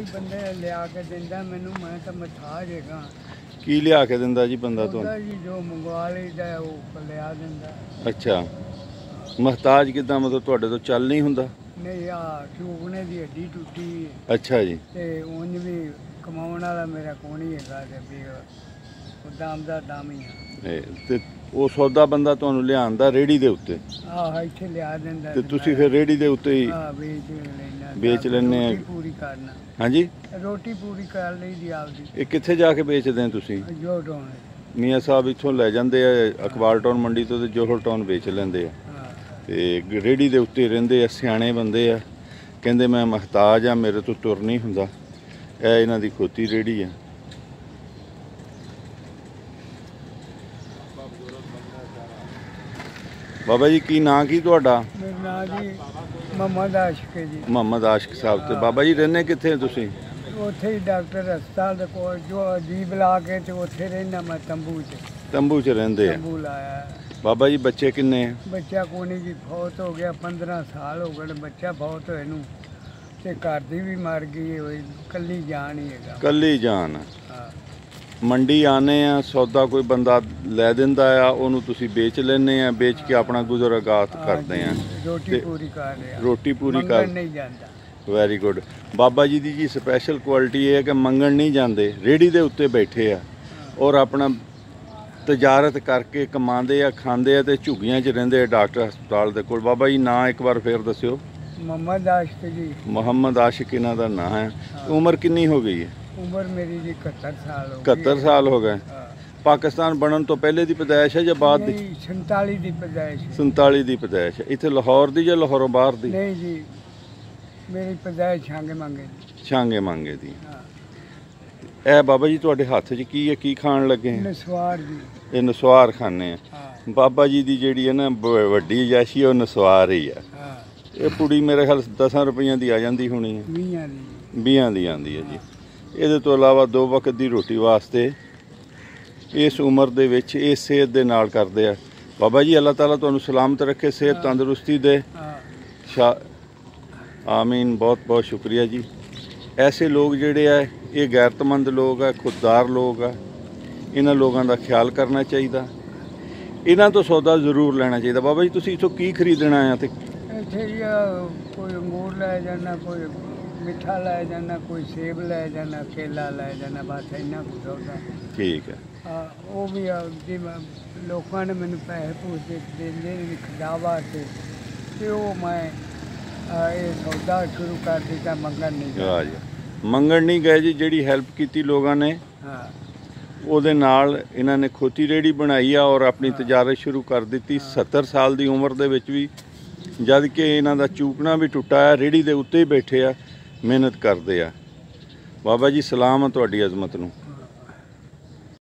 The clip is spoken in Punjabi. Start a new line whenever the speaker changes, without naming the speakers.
ਬੰਦੇ ਲਿਆ ਕੇ ਦਿੰਦਾ ਮੈਨੂੰ, ਮੈਂ ਤਾਂ ਮਥਾਜ ਹੈਗਾ।
ਕੀ ਲਿਆ ਕੇ ਦਿੰਦਾ ਜੀ ਬੰਦਾ ਤੁਹਾਨੂੰ?
ਜੀ ਜੋ ਮੰਗਵਾ ਲਈਦਾ ਉਹ ਲਿਆ ਦਿੰਦਾ।
ਅੱਛਾ, ਮਹਤਾਜ ਕਿੱਦਾਂ? ਮਤਲਬ ਤੁਹਾਡੇ ਤੋਂ ਚੱਲ ਨਹੀਂ ਹੁੰਦਾ?
ਨਹੀਂ, ਆ ਚੂਕਣੇ ਦੀ ਹੱਡੀ ਟੁੱਟੀ ਹੈ
ਅੱਛਾ ਜੀ।
ਤੇ ਉਂਝ ਵੀ ਕਮਾਉਣ ਵਾਲਾ ਮੇਰਾ ਕੋਣੀ ਹੈਗਾ ਤੇ ਵੀ ਉਹ ਦਾਮ ਦਾ ਦਾਮ ਹੀ ਆ।
ਤੇ ਉਹ ਸੌਦਾ ਬੰਦਾ ਤੁਹਾਨੂੰ ਲਿਆਂਦਾ ਰੇੜੀ ਦੇ ਉੱਤੇ?
ਆਹ ਇੱਥੇ ਲਿਆ ਦਿੰਦਾ
ਤੇ ਤੁਸੀਂ ਫਿਰ ਰੇੜੀ ਦੇ ਉੱਤੇ ਹੀ ਵੇਚ ਲੈਂਦੇ ਆ?
ਰੋਟੀ ਪੂਰੀ ਕਰਨਾ।
ਹਾਂਜੀ,
ਰੋਟੀ ਪੂਰੀ ਕਰ ਲਈ ਦੀ ਆਪਦੀ।
ਇਹ ਕਿੱਥੇ ਜਾ ਕੇ ਵੇਚਦੇ ਆ ਤੁਸੀਂ?
ਜੋ ਟੋਣ
ਮੀਆਂ ਸਾਹਿਬ ਇੱਥੋਂ ਲੈ ਜਾਂਦੇ ਆ ਅਕਬਾਰ ਟਾਊਨ ਮੰਡੀ ਤੋਂ ਤੇ ਜੋਹਲ ਟਾਊਨ ਵੇਚ ਲੈਂਦੇ ਆ। ਤੇ ਰੇੜੀ ਦੇ ਉੱਤੇ ਰਹਿੰਦੇ ਆ, ਸਿਆਣੇ ਬੰਦੇ ਆ, ਕਹਿੰਦੇ ਮੈਂ ਮਹਤਾਜ ਆ, ਮੇਰੇ ਤੋਂ ਤੁਰ ਨਹੀਂ ਹੁੰਦਾ। ਇਹ ਇਹਨਾਂ ਦੀ ਖੋਤੀ ਰੇੜੀ ਆ। ਬਾਬਾ ਜੀ ਕੀ ਨਾਂ ਕੀ ਤੁਹਾਡਾ?
ਮੇਰਾ ਨਾਂ ਜੀ ਮੁਹੰਮਦ ਆਸ਼ਿਕ ਹੈ ਜੀ।
ਮੁਹੰਮਦ ਆਸ਼ਿਕ ਸਾਹਿਬ। ਤੇ ਬਾਬਾ ਜੀ ਰਹਿੰਦੇ ਕਿੱਥੇ ਤੁਸੀਂ?
ਉੱਥੇ ਹੀ ਡਾਕਟਰ ਹਸਪਤਾਲ ਦੇ ਕੋਲ ਜੋ ਅਜੀਬ ਲਾ ਕੇ ਤੇ ਉੱਥੇ ਰਹਿਣਾ ਮੈਂ ਤੰਬੂ 'ਚ।
ਤੰਬੂ 'ਚ ਰਹਿੰਦੇ ਆ?
ਤੰਬੂ ਲਾਇਆ।
ਬਾਬਾ ਜੀ ਬੱਚੇ ਕਿੰਨੇ ਆ?
ਬੱਚਾ ਕੋਣੀ ਜੀ ਫੌਤ ਹੋ ਗਿਆ, 15 ਸਾਲ ਹੋ ਗਏ ਬੱਚਾ ਫੌਤ ਹੋਏ ਨੂੰ, ਤੇ ਘਰ ਦੀ ਵੀ ਮਰ ਗਈ ਹੋਈ, ਕੱਲੀ ਜਾਨ ਹੀ ਹੈਗਾ।
ਕੱਲੀ ਜਾਨ?
ਹਾਂ।
ਮੰਡੀ ਆਨੇ ਆ, ਸੌਦਾ ਕੋਈ ਬੰਦਾ ਲੈ ਦਿੰਦਾ ਆ, ਉਹਨੂੰ ਤੁਸੀਂ ਵੇਚ ਲੈਂਦੇ ਆ, ਵੇਚ ਕੇ ਆਪਣਾ ਗੁਜ਼ਰਗਾਤ ਕਰਦੇ ਆ?
ਰੋਟੀ ਪੂਰੀ ਕਰ ਰਿਹਾ।
ਰੋਟੀ ਪੂਰੀ ਕਰ
ਨਹੀਂ ਜਾਂਦਾ।
Very good. ਬਾਬਾ ਜੀ ਦੀ ਜੀ ਸਪੈਸ਼ਲ ਕੁਆਲਿਟੀ ਇਹ ਹੈ ਕਿ ਮੰਗਣ ਨਹੀਂ ਜਾਂਦੇ, ਰੇੜੀ ਦੇ ਉੱਤੇ ਬੈਠੇ ਆ ਔਰ ਆਪਣਾ ਤਜਾਰਤ ਕਰਕੇ ਕਮਾਉਂਦੇ ਆ, ਖਾਂਦੇ ਆ ਤੇ ਝੁੱਗੀਆਂ 'ਚ ਰਹਿੰਦੇ ਆ ਡਾਕਟਰ ਹਸਪਤਾਲ ਦੇ ਕੋਲ। ਬਾਬਾ ਜੀ ਨਾਂ ਇੱਕ ਵਾਰ ਫੇਰ ਦੱਸਿਓ।
ਮੁਹੰਮਦ ਆਸ਼ਿਕ ਜੀ।
ਮੁਹੰਮਦ ਆਸ਼ਿਕ ਇਹਨਾਂ ਦਾ ਨਾਂ ਹੈ। ਉਮਰ ਕਿੰਨੀ ਹੋ ਗਈ ਹੈ?
ਉਮਰ ਮੇਰੀ ਜੀ 71 ਸਾਲ ਹੋ ਗਈ।
71 ਸਾਲ ਹੋ ਗਏ। ਪਾਕਿਸਤਾਨ ਬਣਨ ਤੋਂ ਪਹਿਲੇ ਦੀ ਪੈਦਾਇਸ਼ ਹੈ ਜਾਂ ਬਾਅਦ ਦੀ?
47 ਦੀ ਪੈਦਾਇਸ਼।
47 ਦੀ ਪੈਦਾਇਸ਼ ਹੈ। ਇੱਥੇ ਲਾਹੌਰ ਦੀ ਜਾਂ ਲਾਹੌਰੋਂ ਬਾਹਰ ਦੀ?
ਨਹੀਂ ਜੀ, ਮੇਰੀ ਪੈਦਾਇਸ਼ ਛਾਂਗੇ ਮੰਗੇ ਦੀ।
ਛਾਂਗੇ ਮੰਗੇ ਦੀ। ਇਹ ਬਾਬਾ ਜੀ ਤੁਹਾਡੇ ਹੱਥ 'ਚ ਕੀ ਹੈ? ਕੀ ਖਾਣ ਲੱਗੇ?
ਨਸਵਾਰ ਜੀ।
ਇਹ ਨਸਵਾਰ ਖਾਣੇ ਆ। ਬਾਬਾ ਜੀ ਦੀ ਜਿਹੜੀ ਹੈ ਨਾ ਵੱਡੀ ਅਯਾਸ਼ੀ ਉਹ ਨਸਵਾਰ ਹੀ ਆ। ਇਹ ਪੁੜੀ ਮੇਰੇ ਖਿਆਲ 10 ਰੁਪਈਆਂ ਦੀ ਆ ਜਾਂਦੀ ਹੋਣੀ ਹੈ। 20 ਦੀ ਆਉਂਦੀ ਹੈ ਜੀ। ਇਹਦੇ ਤੋਂ ਇਲਾਵਾ 2 ਵਕਤ ਦੀ ਰੋਟੀ ਵਾਸਤੇ ਇਸ ਉਮਰ ਦੇ ਵਿੱਚ ਇਹ ਸਿਹਤ ਦੇ ਨਾਲ ਕਰਦੇ ਆ। ਬਾਬਾ ਜੀ ਅੱਲਾਹ ਤਾਲਾ ਤੁਹਾਨੂੰ ਸਲਾਮਤ ਰੱਖੇ, ਸਿਹਤ ਤੰਦਰੁਸਤੀ ਦੇ। ਆਮੀਨ। ਬਹੁਤ ਬਹੁਤ ਸ਼ੁਕਰੀਆ ਜੀ। ਐਸੇ ਲੋਕ ਜਿਹੜੇ ਆ ਇਹ ਗੈਰਤਮੰਦ ਲੋਕ ਆ, ਖੁਦਦਾਰ ਲੋਕ ਆ। ਇਹਨਾਂ ਲੋਕਾਂ ਦਾ ਖਿਆਲ ਕਰਨਾ ਚਾਹੀਦਾ, ਇਹਨਾਂ ਤੋਂ ਸੌਦਾ ਜ਼ਰੂਰ ਲੈਣਾ ਚਾਹੀਦਾ। ਬਾਬਾ ਜੀ ਤੁਸੀਂ ਇੱਥੋਂ ਕੀ ਖਰੀਦਣਾ ਆ? ਤੇ
ਇੱਥੇ ਕੋਈ ਅੰਗੂਰ ਲੈ ਜਾਣਾ, ਕੋਈ ਮਿੱਠਾ ਲੈ ਜਾਣਾ, ਕੋਈ ਸੇਬ ਲੈ ਜਾਣਾ, ਕੇਲਾ ਲੈ ਜਾਣਾ, ਬਸ ਇੰਨਾ ਕੁਝ ਸੌਦਾ।
ਠੀਕ ਹੈ।
ਉਹ ਵੀ ਲੋਕਾਂ ਨੇ ਮੈਨੂੰ ਪੈਸੇ ਪੂਸੇ ਦਿੰਦੇ ਨੇ ਖਿਲਾਵਾ ਤੇ ਉਹ ਮੈਂ ਇਹ ਸੌਦਾ ਸ਼ੁਰੂ ਕਰ ਦਿੱਤਾ। ਮੰਗਣ ਨਹੀਂ ਗਏ।
ਮੰਗਣ ਨਹੀਂ ਗਏ ਜੀ। ਜਿਹੜੀ ਹੈਲਪ ਕੀਤੀ ਲੋਕਾਂ ਨੇ ਉਹਦੇ ਨਾਲ ਇਹਨਾਂ ਨੇ ਖੋਤੀ ਰੇੜੀ ਬਣਾਈ ਆ ਔਰ ਆਪਣੀ ਤਜਾਰਤ ਸ਼ੁਰੂ ਕਰ ਦਿੱਤੀ 70 ਸਾਲ ਦੀ ਉਮਰ ਦੇ ਵਿੱਚ ਵੀ, ਜਦ ਕਿ ਇਹਨਾਂ ਦਾ ਚੂਕਣਾ ਵੀ ਟੁੱਟਾ ਆ, ਰੇੜੀ ਦੇ ਉੱਤੇ ਹੀ ਬੈਠੇ ਆ, ਮਿਹਨਤ ਕਰਦੇ ਆ। ਬਾਬਾ ਜੀ ਸਲਾਮ ਆ ਤੁਹਾਡੀ ਅਜ਼ਮਤ ਨੂੰ।